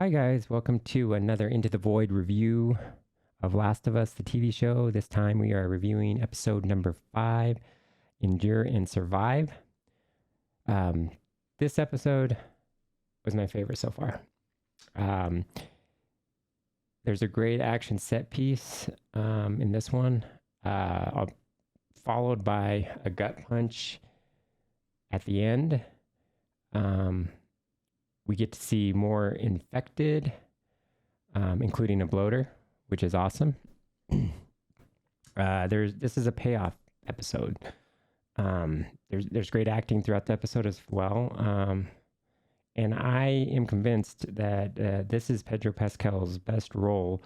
Hi, guys. Welcome to another Into the Void review of Last of Us, the TV show. This time we are reviewing episode number 5, Endure and Survive. Um, this episode was my favorite so far. Um, there's a great action set piece in this one, followed by a gut punch at the end. We get to see more infected, including a bloater, which is awesome. This is a payoff episode. There's great acting throughout the episode as well. And I am convinced that this is Pedro Pascal's best role.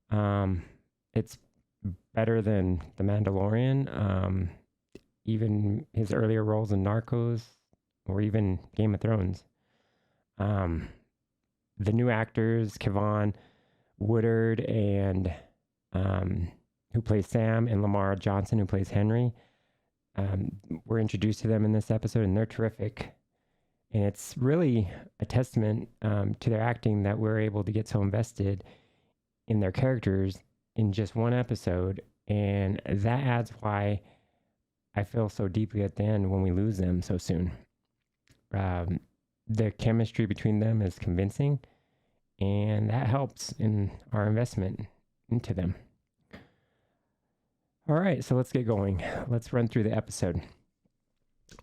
It's better than The Mandalorian, even his earlier roles in Narcos, or even Game of Thrones. The new actors, Kevon Woodard, and who plays Sam, and Lamar Johnson, who plays Henry, we're introduced to them in this episode, and they're terrific. And it's really a testament to their acting that we're able to get so invested in their characters in just one episode. And that adds why I feel so deeply at the end when we lose them so soon. The chemistry between them is convincing, and that helps in our investment into them. All right, so let's get going. Let's run through the episode.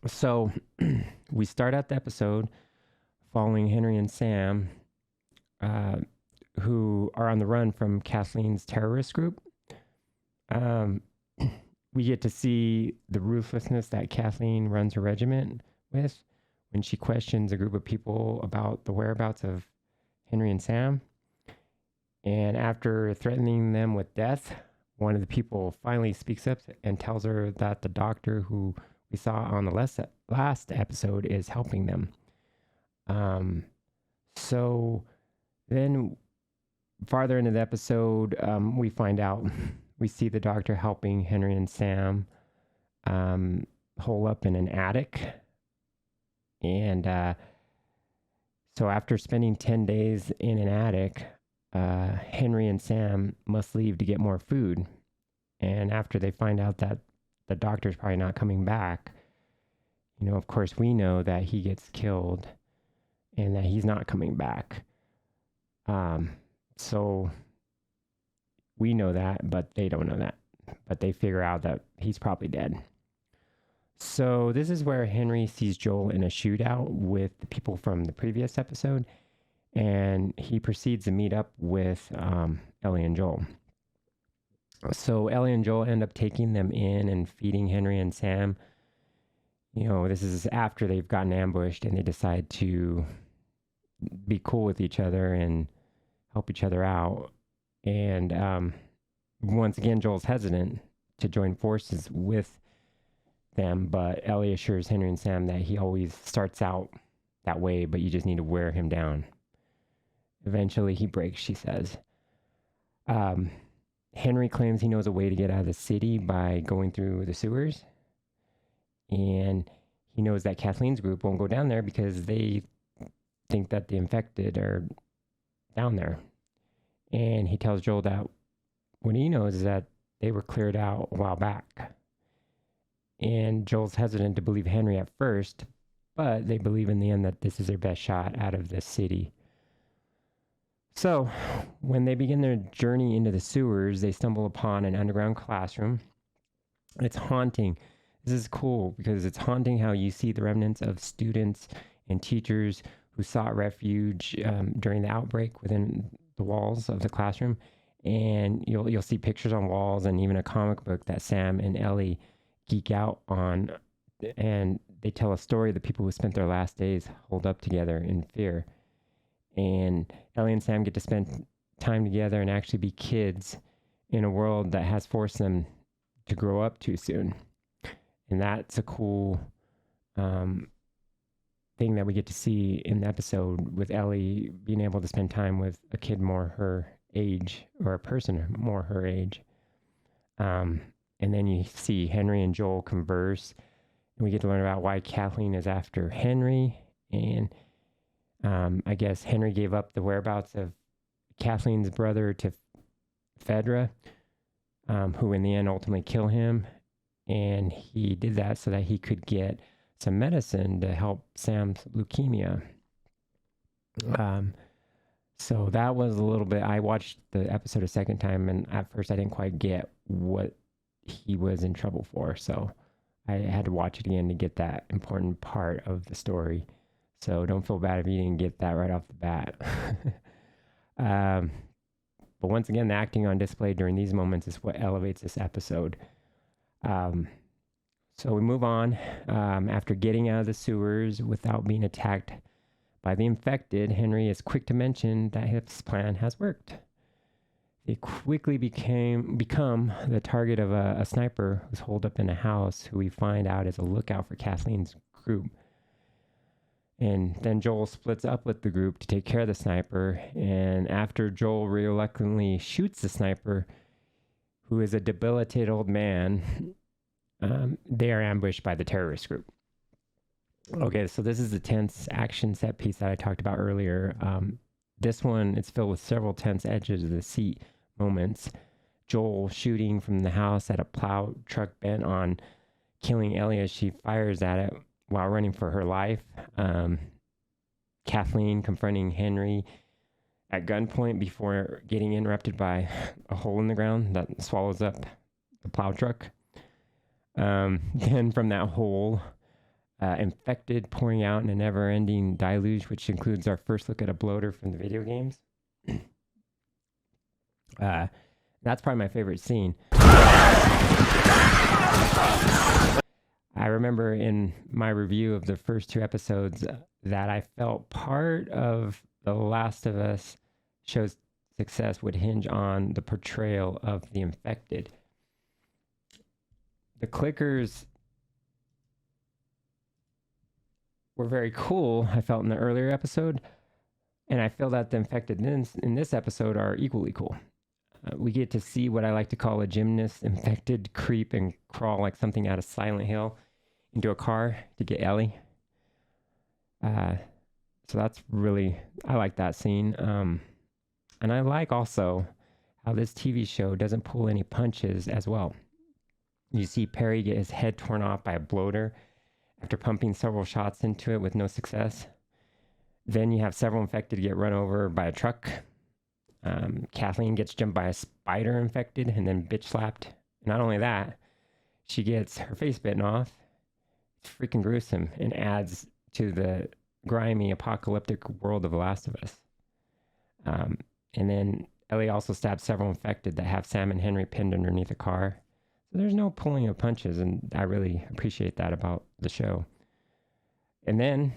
So we start out the episode following Henry and Sam, who are on the run from Kathleen's terrorist group. We get to see the ruthlessness that Kathleen runs her regiment with when she questions a group of people about the whereabouts of Henry and Sam. And after threatening them with death, one of the people finally speaks up and tells her that the doctor who we saw on the last episode is helping them. So then farther into the episode, we find out, we see the doctor helping Henry and Sam hole up in an attic. And so after spending 10 days in an attic, Henry and Sam must leave to get more food. And after they find out that the doctor's probably not coming back, of course, we know that he gets killed and that he's not coming back. So we know that, but they don't know that. But they figure out that he's probably dead. So this is where Henry sees Joel in a shootout with the people from the previous episode, and he proceeds to meet up with Ellie and Joel. So Ellie and Joel end up taking them in and feeding Henry and Sam. This is after they've gotten ambushed and they decide to be cool with each other and help each other out. And once again, Joel's hesitant to join forces with them, but Ellie assures Henry and Sam that he always starts out that way, but you just need to wear him down. Eventually he breaks, she says. Henry claims he knows a way to get out of the city by going through the sewers, and he knows that Kathleen's group won't go down there because they think that the infected are down there. And he tells Joel that what he knows is that they were cleared out a while back. And Joel's hesitant to believe Henry at first, but they believe in the end that this is their best shot out of this city. So when they begin their journey into the sewers, they stumble upon an underground classroom. It's haunting. This is cool because it's haunting how you see the remnants of students and teachers who sought refuge during the outbreak within the walls of the classroom. And you'll see pictures on walls and even a comic book that Sam and Ellie geek out on, and they tell a story of the people who spent their last days holed up together in fear. And Ellie and Sam get to spend time together and actually be kids in a world that has forced them to grow up too soon. And that's a cool thing that we get to see in the episode, with Ellie being able to spend time with a kid more her age, or a person more her age. And then you see Henry and Joel converse, and we get to learn about why Kathleen is after Henry. And I guess Henry gave up the whereabouts of Kathleen's brother to Phaedra, who in the end ultimately kill him. And he did that so that he could get some medicine to help Sam's leukemia. So that was a little bit. I watched the episode a second time, and at first I didn't quite get what he was in trouble for. So I had to watch it again to get that important part of the story. So don't feel bad if you didn't get that right off the bat. But once again, the acting on display during these moments is what elevates this episode. So we move on. After getting out of the sewers without being attacked by the infected, Henry is quick to mention that his plan has worked. They quickly become the target of a sniper who's holed up in a house, who we find out is a lookout for Kathleen's group. And then Joel splits up with the group to take care of the sniper. And after Joel reluctantly shoots the sniper, who is a debilitated old man, they are ambushed by the terrorist group. Okay, so this is the tense action set piece that I talked about earlier. This one, it's filled with several tense edges of the seat moments. Joel shooting from the house at a plow truck bent on killing Ellie as she fires at it while running for her life. Kathleen confronting Henry at gunpoint before getting interrupted by a hole in the ground that swallows up the plow truck. Then from that hole, infected pouring out in a never-ending deluge, which includes our first look at a bloater from the video games. That's probably my favorite scene. I remember in my review of the first two episodes that I felt part of The Last of Us show's success would hinge on the portrayal of the infected. The clickers were very cool, I felt, in the earlier episode, and I feel that the infected in this episode are equally cool. We get to see what I like to call a gymnast infected creep and crawl like something out of Silent Hill into a car to get Ellie. So that's really, I like that scene. And I like also how this TV show doesn't pull any punches as well. You see Perry get his head torn off by a bloater after pumping several shots into it with no success. Then you have several infected get run over by a truck. Kathleen gets jumped by a spider infected and then bitch slapped. Not only that, she gets her face bitten off. It's freaking gruesome and adds to the grimy apocalyptic world of The Last of Us. And then Ellie also stabs several infected that have Sam and Henry pinned underneath a car. So there's no pulling of punches, and I really appreciate that about the show. And then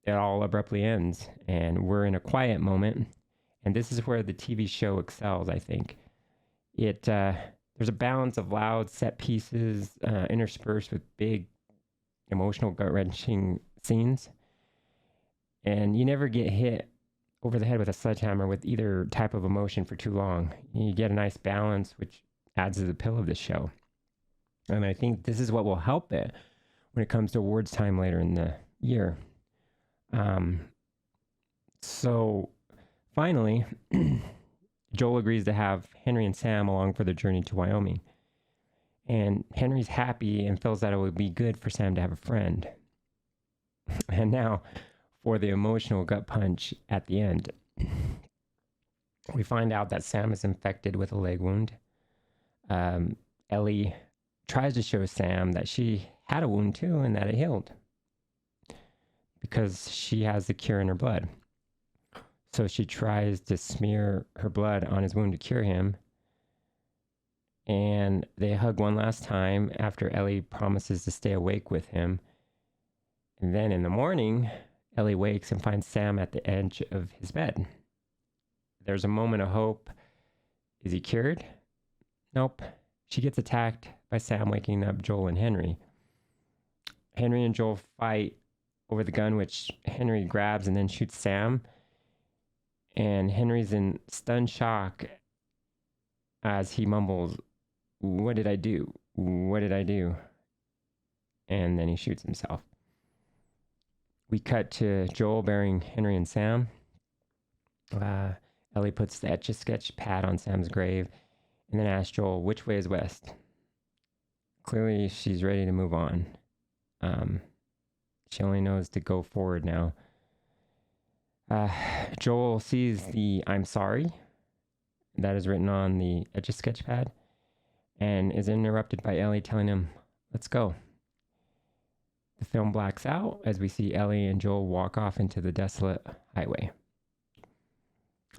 it all abruptly ends, and we're in a quiet moment. And this is where the TV show excels, I think. There's a balance of loud set pieces interspersed with big, emotional, gut-wrenching scenes. And you never get hit over the head with a sledgehammer with either type of emotion for too long. You get a nice balance, which adds to the appeal of this show. And I think this is what will help it when it comes to awards time later in the year. So finally, Joel agrees to have Henry and Sam along for their journey to Wyoming. And Henry's happy and feels that it would be good for Sam to have a friend. And now, for the emotional gut punch at the end, we find out that Sam is infected with a leg wound. Ellie tries to show Sam that she had a wound too and that it healed because she has the cure in her blood. So she tries to smear her blood on his wound to cure him. And they hug one last time after Ellie promises to stay awake with him. And then in the morning, Ellie wakes and finds Sam at the edge of his bed. There's a moment of hope. Is he cured? Nope. She gets attacked by Sam waking up Joel and Henry. Henry and Joel fight over the gun, which Henry grabs and then shoots Sam. And Henry's in stunned shock as he mumbles, "What did I do? What did I do?" And then he shoots himself. We cut to Joel burying Henry and Sam. Ellie puts the Etch-a-Sketch pad on Sam's grave and then asks Joel, which way is west? Clearly, she's ready to move on. She only knows to go forward now. Joel sees the I'm sorry that is written on the Etch-a-Sketch pad and is interrupted by Ellie telling him, let's go. The film blacks out as we see Ellie and Joel walk off into the desolate highway.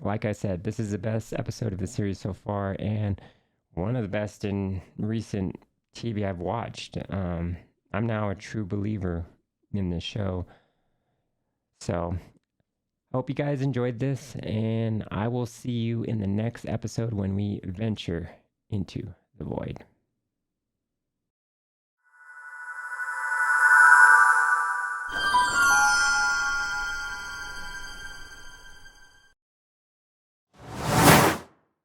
Like I said, this is the best episode of the series so far, and one of the best in recent TV I've watched. I'm now a true believer in this show. So, hope you guys enjoyed this, and I will see you in the next episode when we venture into the void.